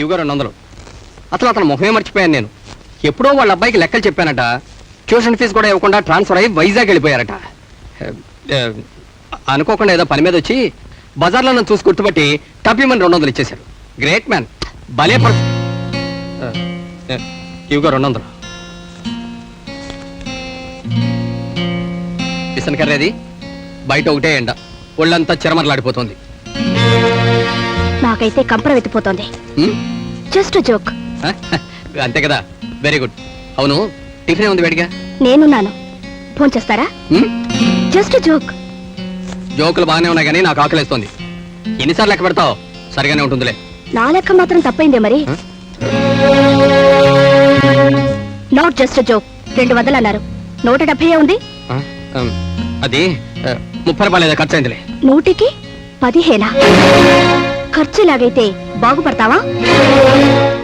ఇవిగా 200. అసలు అతను ముఖమే మర్చిపోయాను నేను. ఎప్పుడో వాళ్ళ అబ్బాయికి లెక్కలు చెప్పానట. ట్యూషన్ ఫీజు కూడా ఇవ్వకుండా ట్రాన్స్ఫర్ అయ్యి వైజాగ్ వెళ్ళిపోయారట. అనుకోకుండా ఏదో పని మీద వచ్చి బజార్లో నన్ను చూసి గుర్తుపట్టి టపీమని 200 ఇచ్చేశారు. గ్రేట్ మ్యాన్, భలే ఇవిగా 200. పిసన్ కర్రేది బయట ఒకటే ఎండ, ఒళ్ళంతా చిరమరలాడిపోతుంది. నాకైతే కంపరం ఎత్తిపోతుంది. Just joke. అంతే కదా, వెరీ గుడ్. అవును, టిఫిన్ ఉంది వేడిగా? నేనున్నాను, ఫోన్ చేస్తారా? Just joke. జోకులు బాగానే ఉన్నాయి కానీ నాకు ఆకలిస్తోంది. ఎన్నిసార్లు లెక్క పెడతావు? సరిగానే ఉంటుందిలే. నా లెక్క మాత్రం తప్పైందే మరి. Not just joke. 200 అన్నారు, 170 ఉంది. అది 30 రూపాయలు ఖర్చు అయిందిలే. 100కి 15. ఖర్చు లాగైతే బాగుపడతావా?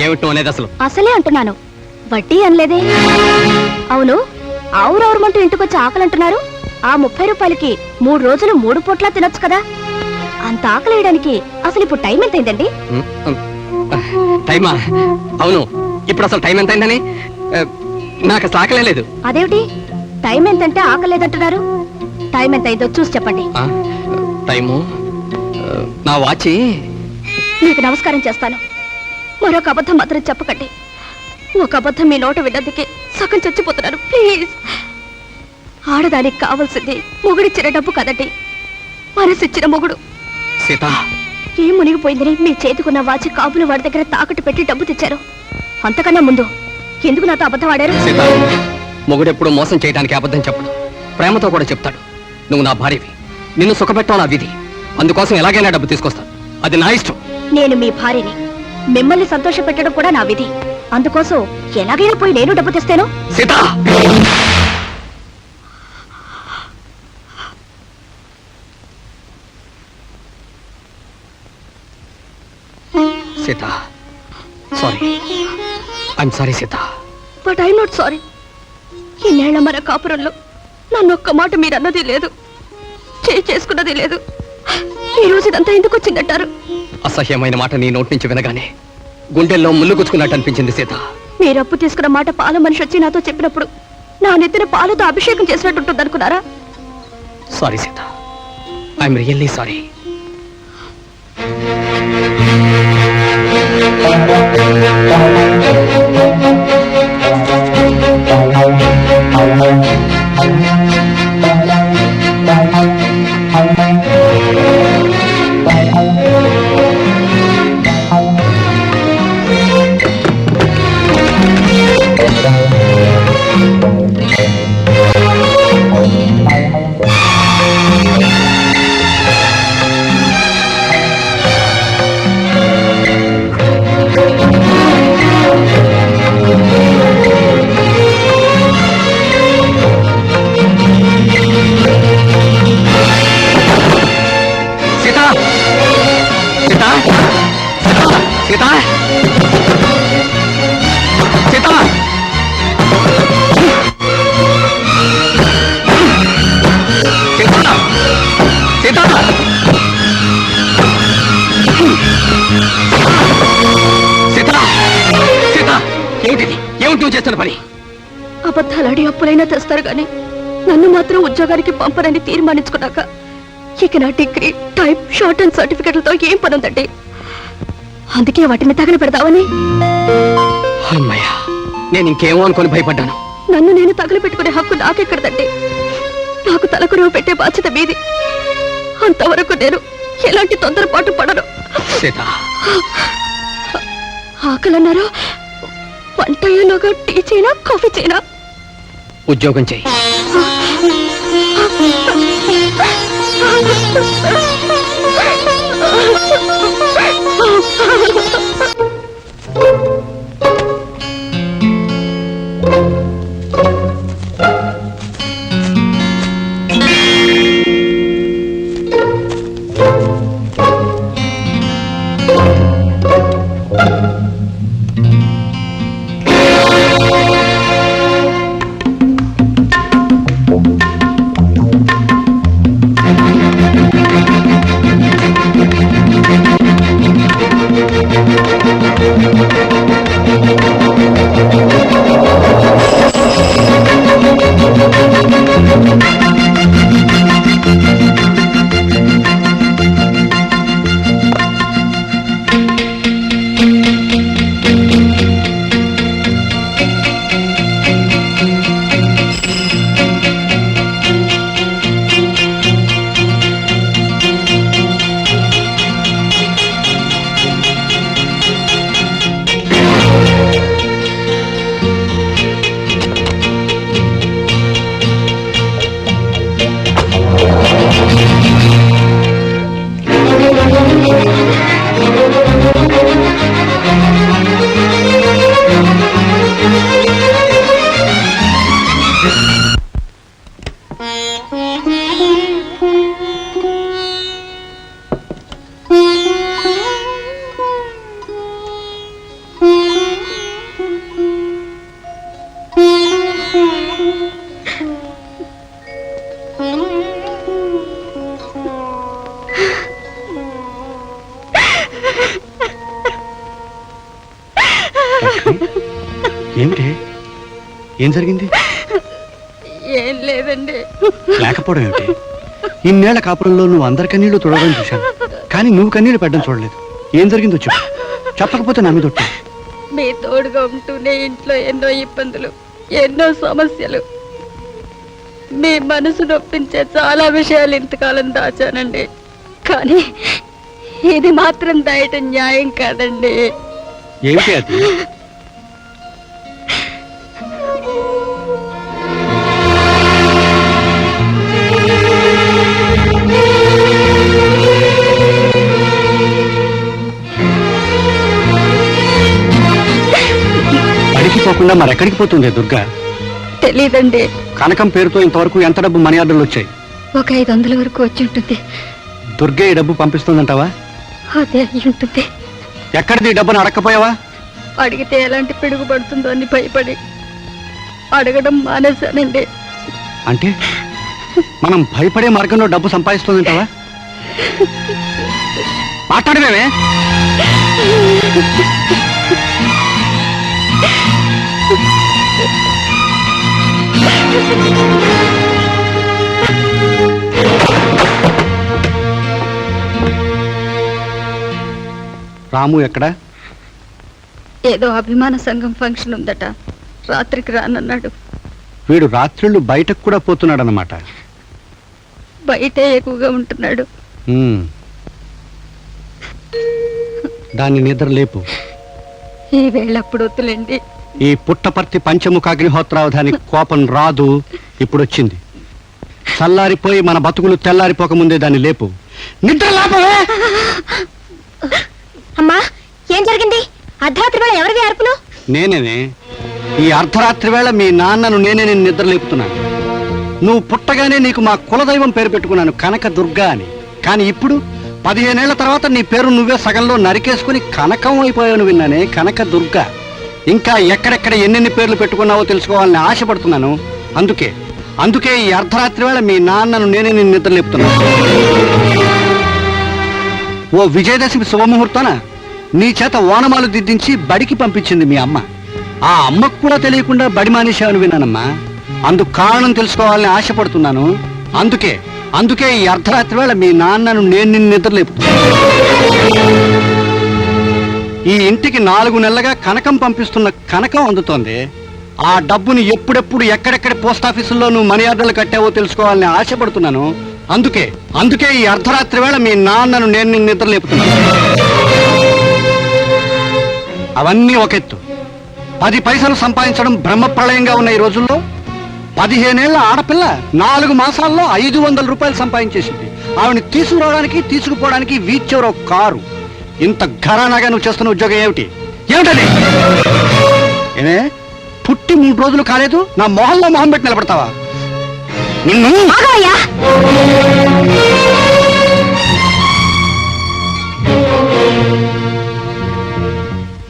ఏమిటి అనేది? అసలే అంటున్నాను, వడ్డీ అనలేదే. అవును, ఆవురవరమంటూ ఇంటికొచ్చి ఆకలి అంటున్నారు. ఆ 30 రూపాయలకి 3 రోజులు 3 పూట్లా తినొచ్చు కదా. అంత ఆకలి వేయడానికి అసలు ఇప్పుడు టైం ఎంత అయిందండి? టైమా? అవును, ఇప్పుడు అసలు టైం ఎంత అయిందని నాకు అసలు ఆకలే లేదు. అదేమిటి టైం ఎంతంటే ఆకలి లేదంటున్నారు? టైం ఎంత అయిందో చూసి చెప్పండి. టైము నా వాచి. మీకు నమస్కారం చేస్తాను, మరొక అబద్ధం మాత్రం చెప్పకండి. ఒక అబద్ధం మీ నోట విన్నందుకే సగం చచ్చిపోతున్నారు. ప్లీజ్. ఆడదానికి కావాల్సింది మొగుడిచ్చిన డబ్బు కదండి, మనసిచ్చిన మొగుడు. సీత, ఏం మునిగిపోయిందని మీ చేతికున్న వాచి కాబులు వాడి దగ్గర తాకట్టు పెట్టి డబ్బు తెచ్చారు. అంతకన్నా ముందు ఎందుకు నాతో అబద్ధం ఆడారు? సీత, మొగుడెప్పుడు మోసం చేయడానికి అబద్ధం చెప్పడు, ప్రేమతో కూడా చెప్తాడు. నువ్వు నా భార్యవి, నిన్ను సుఖపెట్టావు నా విధి. అందుకోసం ఎలాగైనా డబ్బు తీసుకొస్తాను, అది నా ఇష్టం. నేను మీ భార్యని, మిమ్మల్ని సంతోష పెట్టడం కూడా నా విధి. అందుకోసం ఎలాగైనా పోయి నేను డబ్బు తెస్తాను. Sita, Sita, sorry. I'm sorry Sita. But I'm not sorry. ఇన్నేళ్ల మన కాపురంలో నన్ను ఒక్క మాట మీరు అన్నది లేదు, చేసుకున్నది లేదు. ఈ రోజు ఇదంతా ఎందుకు వచ్చిందంటారు? అసహ్యమైన మాట నీ నోటి నుంచి వినగానే గుండెల్లో ముళ్ళు గుచ్చుకున్నట్టు అనిపించింది సీత. మీరు అప్పు తీసుకున్న మాట పాల మనిషి వచ్చి నాతో చెప్పినప్పుడు నా నెత్తిన పాలతో అభిషేకం చేసినట్టు ఉంటుంది అనుకున్నారా? Sorry Sita, I'm really sorry. అబద్ధాలాడి అప్పులైనా తెస్తారు గాని నన్ను మాత్రం ఉద్యోగానికి పంపనని తీర్మానించుకున్నాక ఇక నా డిగ్రీ, టైప్, షార్ట్ అండ్ సర్టిఫికెట్లతో ఏం పని ఉందండి? అందుకే వాటిని తగల పెడతావని. అమ్మయ్యా, నేను ఇంకేమో అనుకొని భయపడ్డాను. నన్ను నేను తగలు పెట్టుకునే హక్కు నాకెక్కడదండి. నాకు తలకురువు పెట్టే బాధ్యత మీది. అంతవరకు నేను ఎలాంటి తొందరపాటు పడను. ఆకలన్నారు, వంట అయ్యేలోగా టీ చేయనా, కాఫీ చేయనా? ఉద్యోగం చేయి. ఏమిటి? ఏం జరిగింది? ఏం లేదండి. లేకపోవడం ఏమిటి? ఇన్నేళ్ల కాపురంలో నువ్వు అందరి కన్నీళ్లు తుడవడం చూశాను, కానీ నువ్వు కన్నీళ్లు పెట్టడం చూడలేదు. ఏం జరిగిందో చెప్పు. చెప్పకపోతే నా మీద ఒట్టు. మీ తోడుగా ఉంటూనే ఇంట్లో ఎన్నో ఇబ్బందులు, ఎన్నో సమస్యలు, మీ మనసు నొప్పించే చాలా విషయాలు ఇంతకాలం దాచానండి. కానీ ఇది మాత్రం దాయటం న్యాయం కాదండి. ఏమిటి అది? పోకుండా మరెక్కడికి పోతుంది దుర్గా? తెలీదండి. కనకం పేరుతో ఇంతవరకు ఎంత డబ్బు మనీ ఆర్డర్లు వచ్చాయి? ఒక 500 వరకు వచ్చి ఉంటుంది. దుర్గే ఈ డబ్బు పంపిస్తుందంటావా? అదే అయి ఉంటుంది. ఎక్కడిది డబ్బును అడగకపోయావా? అడిగితే ఎలాంటి పిడుగు పడుతుందో అని భయపడి అడగడం మానేశానండి. అంటే మనం భయపడే మార్గంలో డబ్బు సంపాదిస్తుందంటావా? మాట్లాడమే. రాము ఎక్కడా? ఏదో అభిమాన సంఘం ఫంక్షన్ ఉందట, రాత్రికి రానన్నాడు. వీడు రాత్రిళ్ళు బయటకు కూడా పోతున్నాడన్నమాట. బయటే ఎక్కువగా ఉంటున్నాడు. దాన్ని నిద్ర లేపు. ఈ వేళప్పుడు వద్దులేండి. ఈ పుట్టపర్తి పంచముఖాగ్నిహోత్రావధానికి కోపం రాదు, ఇప్పుడు వచ్చింది. చల్లారిపోయి మన బతుకులు తెల్లారిపోకముందే దాన్ని లేపు. నిద్ర లేపవే. అమ్మా, ఏం జరిగింది? అర్ధరాత్రి వేళ ఎవరివి అరుపులు? నేనేనే. ఈ అర్ధరాత్రి వేళ మీ నాన్నను నేనే నేను నిద్ర లేపుతున్నాను. నువ్వు పుట్టగానే నీకు మా కులదైవం పేరు పెట్టుకున్నాను, కనక దుర్గా అని. కానీ ఇప్పుడు 15 ఏళ్ల తర్వాత నీ పేరు నువ్వే సగంలో నరికేసుకుని కనకం అయిపోయాను విన్నానే, కనక దుర్గా. ఇంకా ఎక్కడెక్కడ ఎన్నెన్ని పేర్లు పెట్టుకున్నావో తెలుసుకోవాలని ఆశపడుతున్నాను. అందుకే ఈ అర్ధరాత్రి వేళ మీ నాన్నను నేనే నేను నిద్ర లేపుతున్నాను. ఓ విజయదశమి శుభముహూర్తాన నీ చేత ఓనమాలు దిద్దించి బడికి పంపించింది మీ అమ్మ. ఆ అమ్మకు కూడా తెలియకుండా బడి మానేశావని విన్నానమ్మా. అందుకు కారణం తెలుసుకోవాలని ఆశపడుతున్నాను. అందుకే ఈ అర్ధరాత్రి వేళ మీ నాన్నను నేను నిన్ను నిద్ర లేపుతున్నాను. ఈ ఇంటికి 4 నెలలుగా కనకం పంపిస్తున్న కనకం అందుతోంది. ఆ డబ్బుని ఎప్పుడెప్పుడు ఎక్కడెక్కడ పోస్టాఫీసుల్లో నువ్వు మనీ ఆర్డర్లు కట్టావో తెలుసుకోవాలని ఆశపడుతున్నాను. అందుకే ఈ అర్ధరాత్రి వేళ మీ నాన్నను నేను నిన్ను నిద్ర లేపుతున్నాను. అవన్నీ ఒక ఎత్తు. 10 పైసలు సంపాదించడం బ్రహ్మప్రళయంగా ఉన్న ఈ రోజుల్లో 15 ఏళ్ల ఆడపిల్ల 4 మాసాల్లో 500 రూపాయలు సంపాదించేసింది. ఆవిడని తీసుకురావడానికి తీసుకుపోవడానికి వీచవరో కారు. ఇంత ఘరానాగా నువ్వు చేస్తున్న ఉద్యోగం ఏమిటది? ఏమే, పుట్టి 3 రోజులు కాలేదు, నా మొహంలో మొహం పెట్టి నిలబడతావా? నిన్ను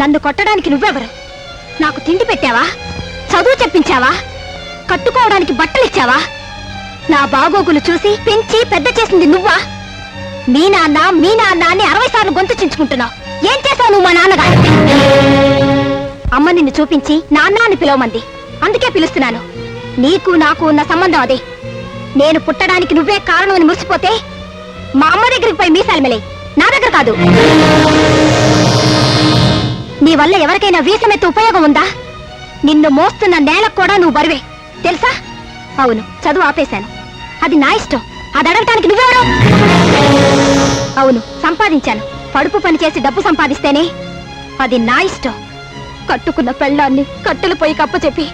నన్ను కొట్టడానికి నువ్వెవరు? నాకు తిండి పెట్టావా? చదువు చెప్పించావా? కట్టుకోవడానికి బట్టలిచ్చావా? నా బాగోగులు చూసి పెంచి పెద్ద చేసింది నువ్వా? మీ నాన్న అని 60 సార్లు గొంతు చించుకుంటున్నావు. ఏం చేసావు నువ్వు మా నాన్నగా? అమ్మ నిన్ను చూపించి నాన్న అని పిలవమంది, అందుకే పిలుస్తున్నాను. నీకు నాకు ఉన్న సంబంధం అదే. నేను పుట్టడానికి నువ్వే కారణం అని మురిసిపోతే మా అమ్మ దగ్గరికి పోయి మీసాలు మెలే, నా దగ్గర కాదు. నీ వల్ల ఎవరికైనా వీసమెత్తే ఉపయోగం ఉందా? నిన్ను మోస్తున్న నేలకు కూడా నువ్వు బరువే తెలుసా? అవును, చదువు ఆపేశాను, అది నా ఇష్టం. అది అడగటానికి నువ్వెవరు? అవును, సంపాదించాను. పడుపు పని చేసి డబ్బు సంపాదిస్తేనే అది నా ఇష్టం. కట్టుకున్న పెళ్ళాన్ని కట్టెలు పోయి కప్పచెప్పి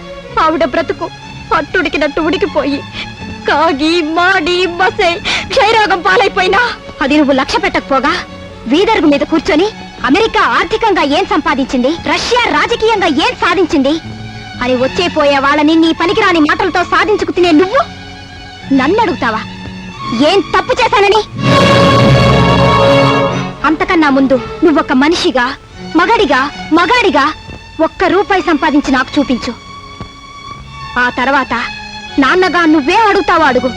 ఆవిడ బ్రతుకు పట్టుడికినట్టు ఉడికిపోయి కాగి మాడి బసే క్షయరోగం పాలైపోయినా అది నువ్వు లక్ష్య పెట్టకపోగా వీధరుగు మీద కూర్చొని అమెరికా ఆర్థికంగా ఏం సంపాదించింది, రష్యా రాజకీయంగా ఏం సాధించింది అని వచ్చే పోయే వాళ్ళని నీ పనికిరాని మాటలతో సాధించుకు తినే నువ్వు నన్ను అడుగుతావా ఏం తప్పు చేశానని? అంతకన్నా ముందు నువ్వొక మనిషిగా, మగాడిగా ₹1 సంపాదించి నాకు చూపించు. ఆ తర్వాత నాన్నగా నువ్వేం అడుగుతావో అడుగు,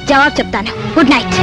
జవాబు చెప్తాను. Good night.